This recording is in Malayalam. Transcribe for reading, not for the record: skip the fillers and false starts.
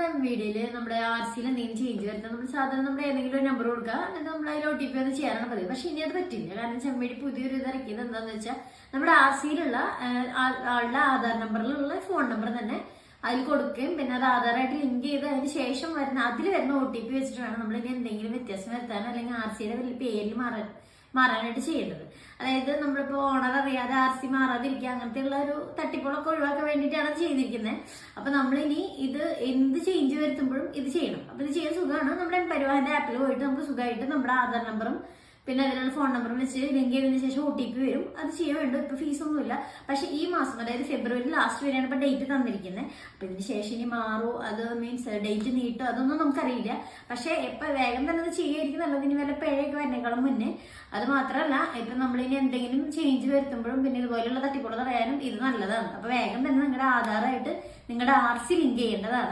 നമ്മുടെ വീഡിയോയില് നമ്മുടെ ആർസിയിൽ എന്തെങ്കിലും ചേഞ്ച് വരുത്താൻ നമ്മൾ സാധാരണ നമ്മുടെ ഏതെങ്കിലും ഒരു നമ്പർ കൊടുക്കുക എന്നിട്ട് നമ്മൾ അതിൽ OTP ഒന്ന് ചെയ്യാനാണ് പതിവ്. പക്ഷെ ഇനി അത് പറ്റില്ല. കാരണം ചെമ്മേടി പുതിയൊരു ഇത് ഇറക്കിയത് എന്താണെന്ന് വെച്ചാൽ നമ്മുടെ ആർസിയിലുള്ള ആളുടെ ആധാർ നമ്പറിലുള്ള ഫോൺ നമ്പർ തന്നെ അതിൽ കൊടുക്കുകയും പിന്നെ അത് ആധാറായിട്ട് ലിങ്ക് ചെയ്ത് അതിന് ശേഷം അതിൽ വരുന്ന OTP വെച്ചിട്ട് വേണം നമ്മൾ ഇനി എന്തെങ്കിലും വ്യത്യാസം വരുത്താൻ അല്ലെങ്കിൽ ആർസിയുടെ പേരിൽ മാറാനായിട്ട് ചെയ്യേണ്ടത്. അതായത് നമ്മളിപ്പോ ഓണർ അറിയാതെ ആർസി മാറാതിരിക്കുക അങ്ങനത്തെ ഉള്ള ഒരു തട്ടിപ്പുകളൊക്കെ ഒഴിവാക്കാൻ വേണ്ടിയിട്ടാണ് ചെയ്തിരിക്കുന്നത്. അപ്പൊ നമ്മളിനി ഇത് എന്ത് ചേഞ്ച് വരുത്തുമ്പോഴും ഇത് ചെയ്യണം. അപ്പൊ ഇത് ചെയ്യാൻ സുഖമാണ്. നമ്മുടെ പരിവാഹന്റെ ആപ്പിൽ പോയിട്ട് നമുക്ക് സുഖമായിട്ട് നമ്മുടെ ആധാർ നമ്പറും പിന്നെ അതിനുള്ള ഫോൺ നമ്പറും വെച്ച് ലിങ്ക് ചെയ്തതിനു ശേഷം OTP വരും. അത് ചെയ്യാൻ വേണ്ട. ഇപ്പൊ ഫീസൊന്നുമില്ല. പക്ഷെ ഈ മാസം അതായത് ഫെബ്രുവരി ലാസ്റ്റ് വരെയാണ് ഇപ്പൊ ഡേറ്റ് തന്നിരിക്കുന്നത്. അപ്പൊ ഇതിന് ശേഷം ഇനി മാറോ അത് മീൻസ് ഡേറ്റ് നീട്ടോ അതൊന്നും നമുക്കറിയില്ല. പക്ഷെ എപ്പൊ വേഗം തന്നെ അത് ചെയ്യായിരിക്കും നല്ലത്. ഇനി വല്ല പിഴയൊക്കെ വരുന്നേക്കാളും മുന്നേ. അത് മാത്രമല്ല ഇപ്പൊ നമ്മളിനി എന്തെങ്കിലും ചേഞ്ച് വരുത്തുമ്പോഴും പിന്നെ ഇതുപോലെയുള്ള തട്ടിപ്പുകൾ തടയാനും ഇത് നല്ലതാണ്. അപ്പൊ വേഗം തന്നെ നിങ്ങളുടെ ആധാറായിട്ട് നിങ്ങളുടെ ആർസി ലിങ്ക് ചെയ്യേണ്ടതാണ്.